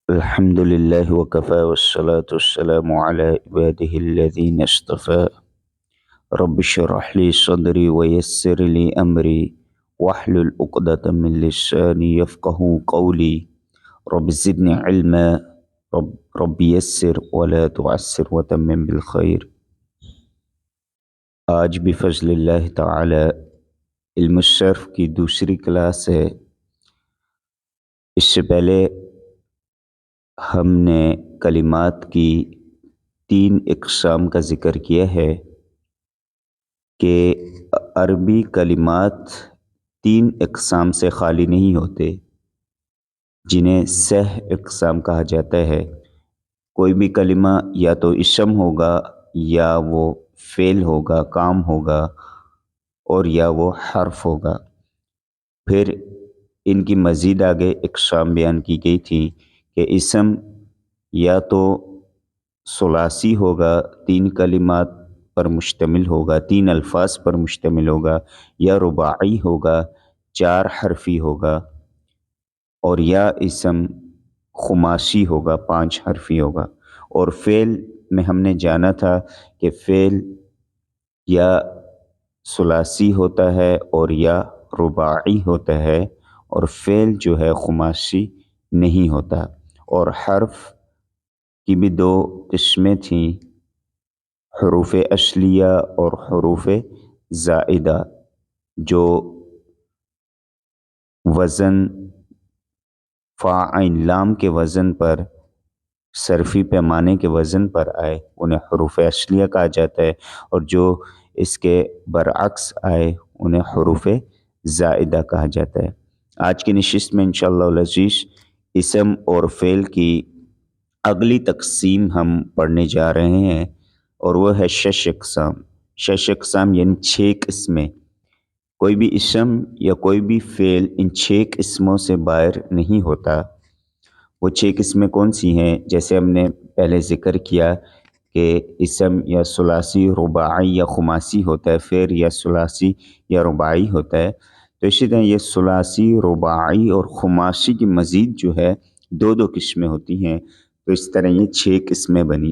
الحمد لله وكفى والصلاة والسلام على عباده الذين اصطفى. رب اشرح لي صدري ويسر لي أمري واحلل عقدة من لساني يفقه قولي. رب زدني علما. رب يسر ولا تعسر وتمم بالخير. آج بفضل اللہ تعالی علم الصرف کی دوسری کلاس ہے. اس سے پہلے ہم نے کلمات کی 3 اقسام کا ذکر کیا ہے کہ عربی کلمات 3 اقسام سے خالی نہیں ہوتے جنہیں سہ اقسام کہا جاتا ہے. کوئی بھی کلمہ یا تو اسم ہوگا یا وہ فعل ہوگا، کام ہوگا، اور یا وہ حرف ہوگا. پھر ان کی مزید آگے اقسام بیان کی گئی تھی کہ اسم یا تو ثلاثی ہوگا، 3 کلمات پر مشتمل ہوگا، 3 الفاظ پر مشتمل ہوگا، یا رباعی ہوگا، 4 حرفی ہوگا، اور یا اسم خماسی ہوگا، 5 حرفی ہوگا. اور فعل میں ہم نے جانا تھا کہ فعل یا ثلاثی ہوتا ہے اور یا رباعی ہوتا ہے، اور فعل جو ہے خماسی نہیں ہوتا. اور حرف کی بھی 2 قسمیں تھیں، حروف اصلیہ اور حروف زائدہ، جو وزن فا عین لام کے وزن پر، صرفی پیمانے کے وزن پر آئے انہیں حروف اصلیہ کہا جاتا ہے، اور جو اس کے برعکس آئے انہیں حروف زائدہ کہا جاتا ہے. آج کی نشست میں انشاءاللہ العزیز اسم اور فعل کی اگلی تقسیم ہم پڑھنے جا رہے ہیں، اور وہ ہے 6 اقسام. 6 اقسام یعنی 6 قسمیں. کوئی بھی اسم یا کوئی بھی فعل ان 6 قسموں سے باہر نہیں ہوتا. وہ 6 قسمیں کون سی ہیں؟ جیسے ہم نے پہلے ذکر کیا کہ اسم یا ثلاثی، رباعی یا خماسی ہوتا ہے، فعل یا ثلاثی یا رباعی ہوتا ہے. تو اسی طرح یہ ثلاثی، رباعی اور خماسی کی مزید جو ہے 2 قسمیں ہوتی ہیں. تو اس طرح یہ 6 قسمیں بنی.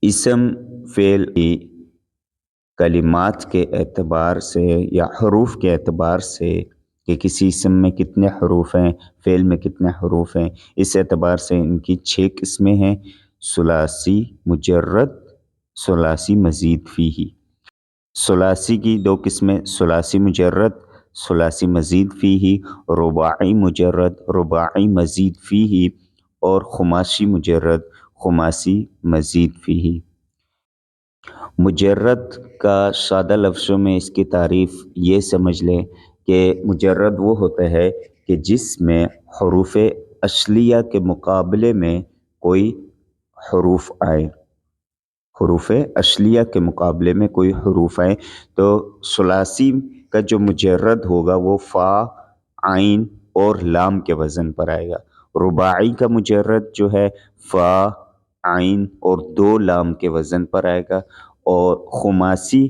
اسم فعل کی کلمات کے اعتبار سے یا حروف کے اعتبار سے کہ کسی اسم میں کتنے حروف ہیں، فعل میں کتنے حروف ہیں، اس اعتبار سے ان کی 6 قسمیں ہیں: ثلاثی مجرد، ثلاثی مزید فیہ. ثلاثی کی 2 قسمیں: ثلاثی مجرد، ثلاثی مزید فیہ، رباعی مجرد، رباعی مزید فیہ، اور خماسی مجرد، خماسی مزید فیہ. مجرد کا سادہ لفظوں میں اس کی تعریف یہ سمجھ لیں کہ مجرد وہ ہوتا ہے کہ جس میں حروف اصلیہ کے مقابلے میں کوئی حروف آئے. حروف اصلیہ کے مقابلے میں کوئی حروف آئے. تو ثلاثی کا جو مجرد ہوگا وہ فا، عین اور لام کے وزن پر آئے گا. رباعی کا مجرد جو ہے فا، عین اور 2 لام کے وزن پر آئے گا. اور خماسی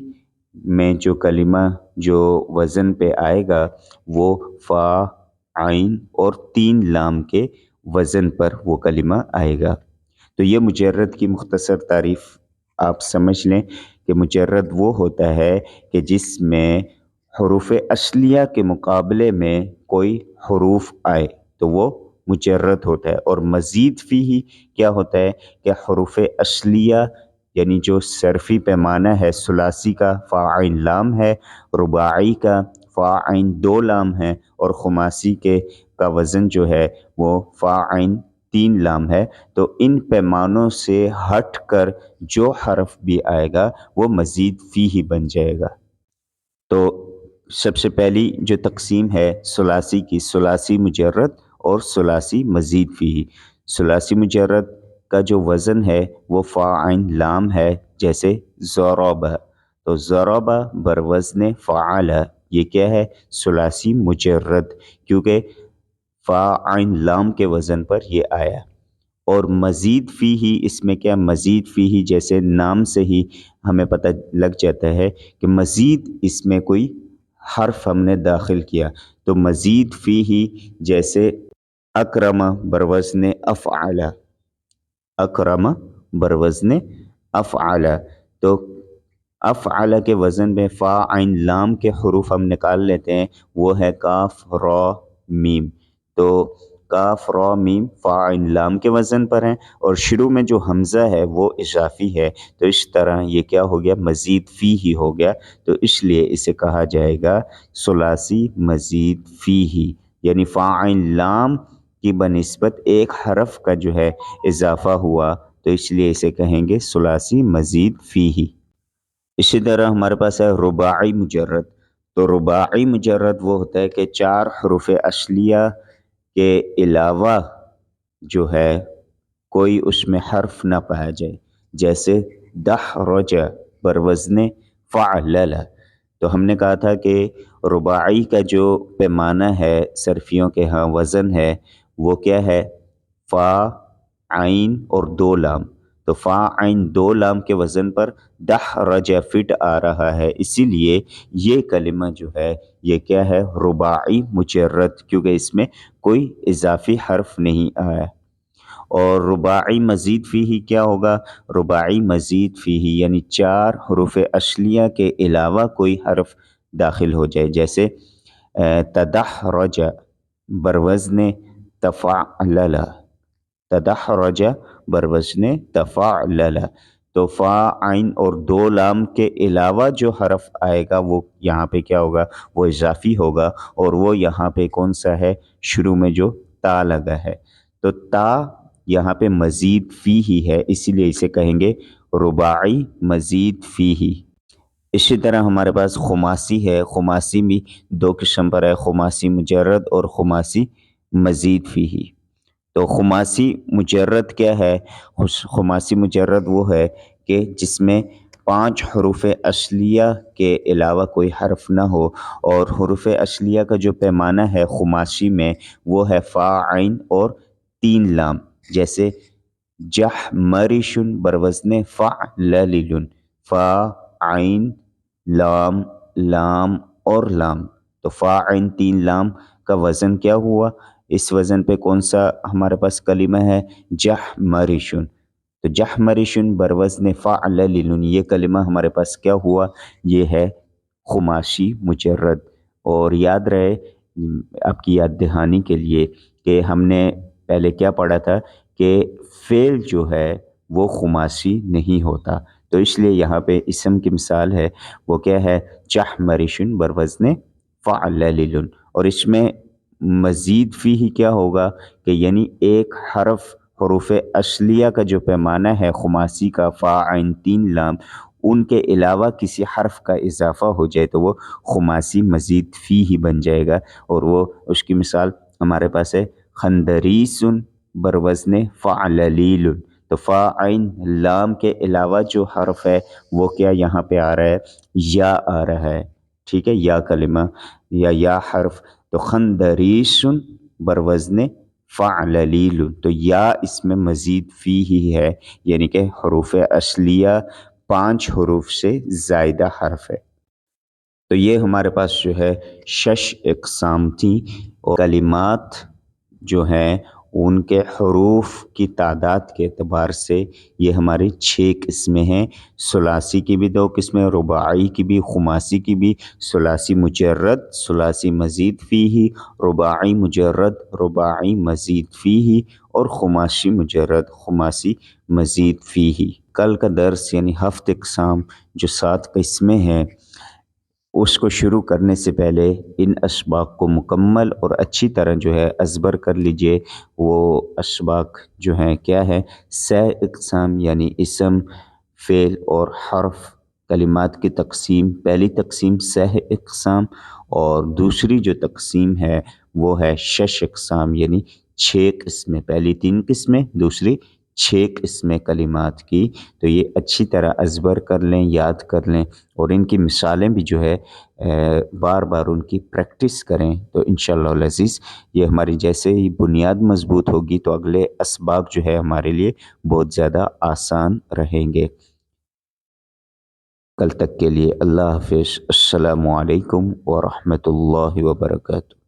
میں جو کلمہ جو وزن پہ آئے گا وہ فا، عین اور 3 لام کے وزن پر وہ کلمہ آئے گا. تو یہ مجرد کی مختصر تعریف آپ سمجھ لیں کہ مجرد وہ ہوتا ہے کہ جس میں حروف اصلیہ کے مقابلے میں کوئی حروف آئے تو وہ مجرد ہوتا ہے. اور مزید فیہ کیا ہوتا ہے کہ حروف اصلیہ یعنی جو صرفی پیمانہ ہے، ثلاثی کا فا عین لام ہے، رباعی کا فا عین 2 لام ہے، اور خماسی کا وزن جو ہے وہ فا عین 3 لام ہے. تو ان پیمانوں سے ہٹ کر جو حرف بھی آئے گا وہ مزید فیہ بن جائے گا. تو سب سے پہلی جو تقسیم ہے ثلاثی کی، ثلاثی مجرد اور ثلاثی مزید فیہ. ثلاثی مجرد کا جو وزن ہے وہ فا عین لام ہے، جیسے ضرب. تو ضرب بر وزن فعل، یہ کیا ہے؟ ثلاثی مجرد، کیونکہ فا عین لام کے وزن پر یہ آیا. اور مزید فیہ، اس میں کیا مزید فیہ، جیسے نام سے ہی ہمیں پتہ لگ جاتا ہے کہ مزید اس میں کوئی حرف ہم نے داخل کیا. تو مزید فیہ جیسے अकरम बरवज़्न अफ़अल, अकरम बरवज़्न अफ़अल। तो अफ़अल के वज़न में फ़ा आइन लाम के हरूफ हम निकाल लेते हैं, वो है काफ रॉ मीम। तो काफ रॉ मीम फ़ा आइन लाम के वज़न पर हैं, और शुरू में जो हमज़ा है वो इज़ाफ़ी है, तो इस तरह ये क्या हो गया, मज़ीद फ़ी ही हो गया। तो इसलिए इसे कहा जाएगा सुलासी मज़ीद फ़ी ही, यानी फ़ा आइन लाम की बनिस्बत एक हरफ का जो है इजाफ़ा हुआ, तो इसलिए इसे कहेंगे सुलासी मज़ीद फ़ी ही। इसी तरह हमारे पास है रुबाई मुजर्रद। तो रुबाई मुजर्रद वो होता है कि चार हरूफ असलिया के अलावा जो है कोई उसमें हर्फ ना पाया जाए, जैसे दहरज बरवज़्न फ़अलल। तो हमने कहा था कि रुबाई का जो पैमाना है सरफियों के यहाँ वज़न है, वो क्या है, फ़ा आइन और दो लाम। तो फ़ा आइन दो लाम के वज़न पर दहरज फिट आ रहा है, इसीलिए ये कलिमा जो है ये क्या है, रुबाई मुजर्रद, क्योंकि इसमें कोई इजाफी हर्फ नहीं आया। और रुबाई मज़ीद फ़ीही क्या होगा, रुबाई मज़ीद फ़ीही यानी चार हरूफ असलिया के अलावा कोई हर्फ दाखिल हो जाए, जैसे तदहरज बरवज़्न तफ़अलल, तदहरज बरवज़्न तफ़अलल। तो फ़ा आइन और दो लाम के अलावा जो हरफ आएगा वो यहाँ पे क्या होगा, वो इजाफ़ी होगा, और वो यहाँ पे कौन सा है, शुरू में जो ता लगा है। तो ता यहाँ पे मज़ीद फ़ी ही है, इसीलिए इसे कहेंगे रुबाई मज़ीद फ़ी ही। इसी तरह हमारे पास खुमासी है। खुमासी भी दो किस्म पर है, खुमासी मुजर्रद और खुमासी मज़ीद फ़ी ही। तो खुमासी मुजर्रद क्या है, खुमासी मुजर्रद वो है कि जिसमें पाँच हरूफ असलिया के अलावा कोई हर्फ ना हो, और हरूफ असलिया का जो पैमाना है खुमासी में वो है फ़ा आइन और तीन लाम, जैसे जह मरिशुन बरवज़्न फ़अललिलुन, फ़ा आइन लाम लाम और लाम। तो फ़ा आइन तीन लाम का वज़न क्या हुआ, इस वज़न पे कौन सा हमारे पास कलिमा है, जह मरिशुन। तो जह मरिशुन बरवज़्न फ़अललिलुन, ये कलिमा हमारे पास क्या हुआ, ये है खुमाशी मुजर्रद। और याद रहे आपकी याद दहानी के लिए कि हमने पहले क्या पढ़ा था कि फ़ेल जो है वो खुमासी नहीं होता, तो इसलिए यहाँ पे इसम की मिसाल है वो क्या है, जह मरिशुन बरवज़्न फ़अललिलुन। और इसमें मज़ीद फ़ी ही क्या होगा कि यानी एक हरफ हरूफ असलिया का जो पैमाना है खुमासी का, फ़ा आइन तीन लाम, उनके अलावा किसी हर्फ का इजाफ़ा हो जाए तो वो खुमासी मज़ीद फ़ी ही बन जाएगा। और वो उसकी मिसाल हमारे पास है खंदरीसुन बरवज़्न फ़अललीलुन। तो फ़ा आइन लाम के अलावा जो हर्फ है वो क्या यहाँ पे आ रहा है, या आ रहा है, ठीक है, या कलिमा या हर्फ। तो खंदरीसुन बरवज़्न फ़अललीलुन, तो या इसमें मज़ीद फ़ी ही है, यानी कि हरूफ असलिया पाँच हरूफ से ज़ायदा हर्फ है। तो ये हमारे पास जो है शश इक़साम थी, और कलिमात जो हैं उनके हरूफ की तादाद के एतबार से ये हमारी छः किस्में हैं। सुलासी की भी दो किस्में, रुबाई की भी, खुमासी की भी, सुलासी मुजर्रद, सुलासी मज़ीद फ़ीही, रुबाई मुजर्रद, रुबाई मज़ीद फ़ीही, और खुमासी मुजर्रद, खुमासी मज़ीद फ़ीही। कल का दर्स यानी हफ्त इक़साम जो 7 किस्में हैं, उसको शुरू करने से पहले इन असबाक को मुकम्मल और अच्छी तरह जो है अज़बर कर लीजिए। वो असबाक जो हैं क्या है, सह इक़साम यानी इसम, फ़ेल और हर्फ कलिमात की तक़सीम। पहली तक़सीम सह इक़साम, और दूसरी जो तक़सीम है वो है शश इक़साम यानी 6 किस्में। पहली 3 किस्में, दूसरी 6 किस्में कलिमात की। तो ये अच्छी तरह अज़बर कर लें, याद कर लें, और इनकी मिसालें भी जो है बार बार उनकी प्रैक्टिस करें, तो इंशाअल्लाह अज़ीज़ ये हमारी जैसे ही बुनियाद मज़बूत होगी तो अगले असबाब जो है हमारे लिए बहुत ज़्यादा आसान रहेंगे। कल तक के लिए अल्लाह हाफ़िज़। अस्सलामु अलैकुम व रहमतुल्लाहि व बरकातुहू।